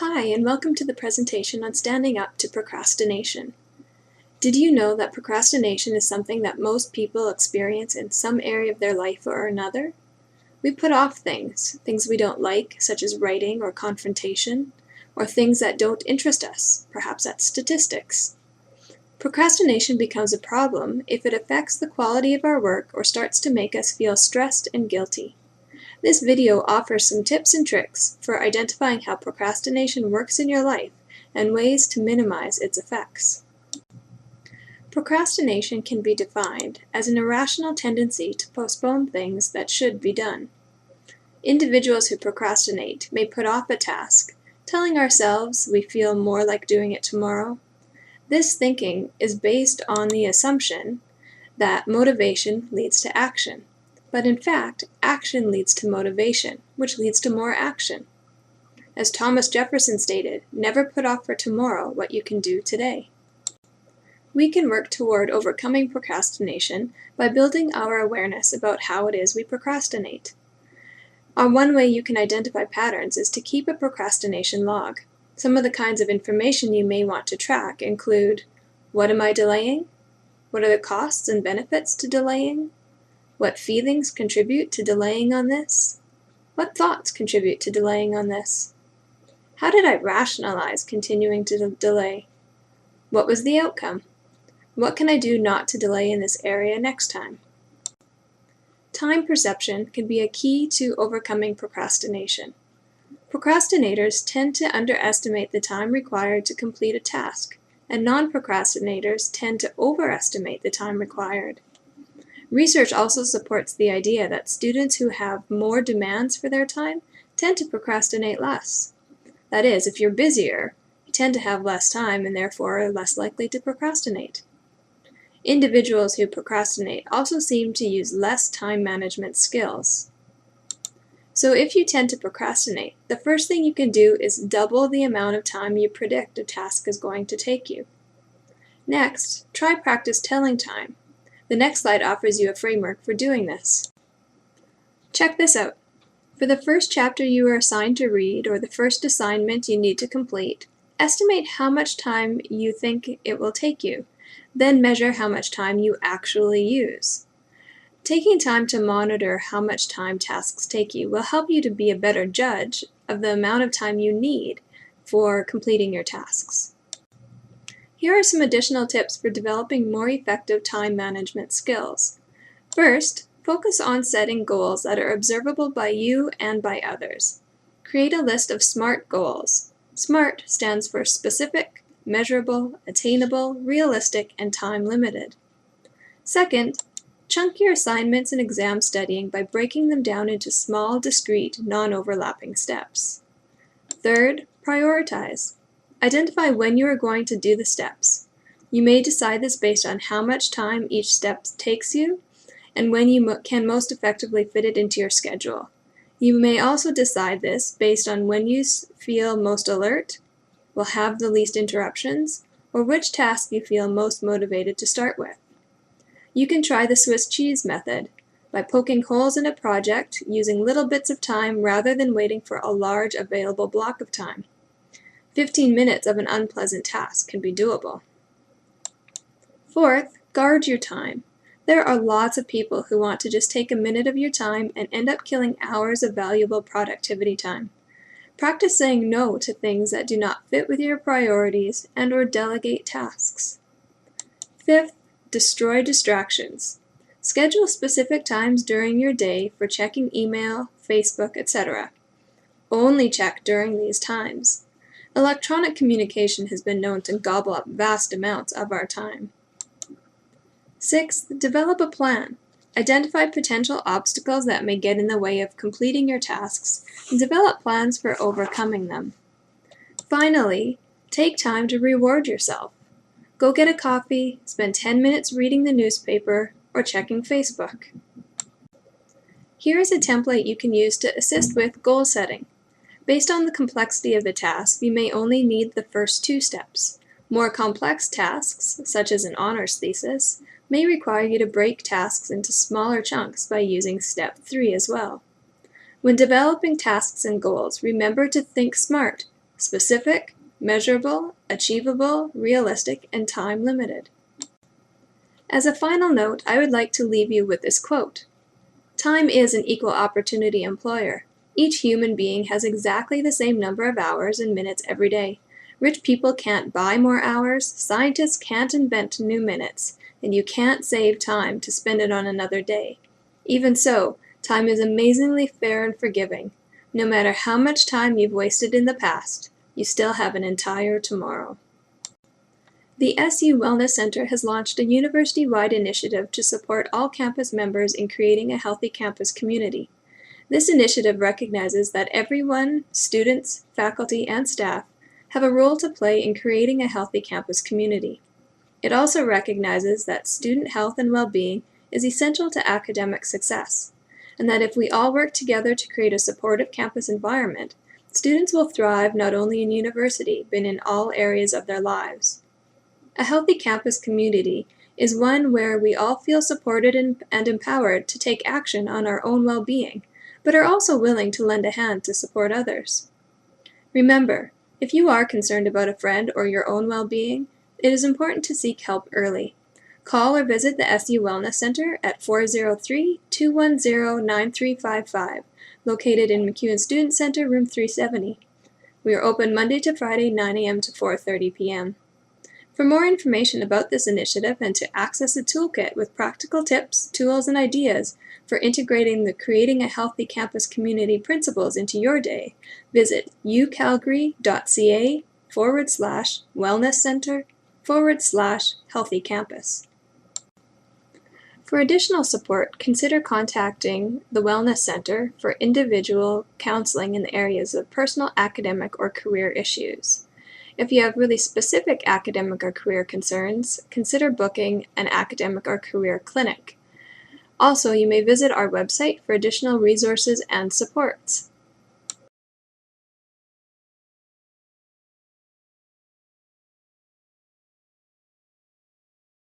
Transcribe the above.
Hi, and welcome to the presentation on standing up to procrastination. Did you know that procrastination is something that most people experience in some area of their life or another? We put off things we don't like, such as writing or confrontation, or things that don't interest us, perhaps that's statistics. Procrastination becomes a problem if it affects the quality of our work or starts to make us feel stressed and guilty. This video offers some tips and tricks for identifying how procrastination works in your life and ways to minimize its effects. Procrastination can be defined as an irrational tendency to postpone things that should be done. Individuals who procrastinate may put off a task, telling ourselves we feel more like doing it tomorrow. This thinking is based on the assumption that motivation leads to action. But in fact, action leads to motivation, which leads to more action. As Thomas Jefferson stated, never put off for tomorrow what you can do today. We can work toward overcoming procrastination by building our awareness about how it is we procrastinate. One way you can identify patterns is to keep a procrastination log. Some of the kinds of information you may want to track include: what am I delaying? What are the costs and benefits to delaying? What feelings contribute to delaying on this? What thoughts contribute to delaying on this? How did I rationalize continuing to delay? What was the outcome? What can I do not to delay in this area next time? Time perception can be a key to overcoming procrastination. Procrastinators tend to underestimate the time required to complete a task, and non-procrastinators tend to overestimate the time required. Research also supports the idea that students who have more demands for their time tend to procrastinate less. That is, if you're busier, you tend to have less time and therefore are less likely to procrastinate. Individuals who procrastinate also seem to use less time management skills. So if you tend to procrastinate, the first thing you can do is double the amount of time you predict a task is going to take you. Next, try practice telling time. The next slide offers you a framework for doing this. Check this out. For the first chapter you are assigned to read or the first assignment you need to complete, estimate how much time you think it will take you. Then measure how much time you actually use. Taking time to monitor how much time tasks take you will help you to be a better judge of the amount of time you need for completing your tasks. Here are some additional tips for developing more effective time management skills. First, focus on setting goals that are observable by you and by others. Create a list of SMART goals. SMART stands for specific, measurable, attainable, realistic, and time-limited. Second, chunk your assignments and exam studying by breaking them down into small, discrete, non-overlapping steps. Third, prioritize. Identify when you are going to do the steps. You may decide this based on how much time each step takes you and when you can most effectively fit it into your schedule. You may also decide this based on when you feel most alert, will have the least interruptions, or which task you feel most motivated to start with. You can try the Swiss cheese method by poking holes in a project using little bits of time rather than waiting for a large available block of time. 15 minutes of an unpleasant task can be doable. Fourth, guard your time. There are lots of people who want to just take a minute of your time and end up killing hours of valuable productivity time. Practice saying no to things that do not fit with your priorities and/or delegate tasks. Fifth, destroy distractions. Schedule specific times during your day for checking email, Facebook, etc. Only check during these times. Electronic communication has been known to gobble up vast amounts of our time. Sixth, develop a plan. Identify potential obstacles that may get in the way of completing your tasks and develop plans for overcoming them. Finally, take time to reward yourself. Go get a coffee, spend 10 minutes reading the newspaper, or checking Facebook. Here is a template you can use to assist with goal setting. Based on the complexity of the task, you may only need the first 2 steps. More complex tasks, such as an honors thesis, may require you to break tasks into smaller chunks by using step 3 as well. When developing tasks and goals, remember to think SMART. specific, measurable, achievable, realistic, and time-limited. As a final note, I would like to leave you with this quote. Time is an equal opportunity employer. Each human being has exactly the same number of hours and minutes every day. Rich people can't buy more hours, scientists can't invent new minutes, and you can't save time to spend it on another day. Even so, time is amazingly fair and forgiving. No matter how much time you've wasted in the past, you still have an entire tomorrow. The SU Wellness Center has launched a university-wide initiative to support all campus members in creating a healthy campus community. This initiative recognizes that everyone, students, faculty, and staff, have a role to play in creating a healthy campus community. It also recognizes that student health and well-being is essential to academic success, and that if we all work together to create a supportive campus environment, students will thrive not only in university, but in all areas of their lives. A healthy campus community is one where we all feel supported and empowered to take action on our own well-being, but are also willing to lend a hand to support others. Remember, if you are concerned about a friend or your own well-being, it is important to seek help early. Call or visit the SU Wellness Center at 403-210-9355, located in MacEwan Student Center, room 370. We are open Monday to Friday, 9 a.m. to 4:30 p.m. For more information about this initiative and to access a toolkit with practical tips, tools, and ideas for integrating the Creating a Healthy Campus Community principles into your day, visit ucalgary.ca/wellnesscenter/healthy campus. For additional support, consider contacting the Wellness Center for individual counseling in the areas of personal, academic, or career issues. If you have really specific academic or career concerns, consider booking an academic or career clinic. Also, you may visit our website for additional resources and supports.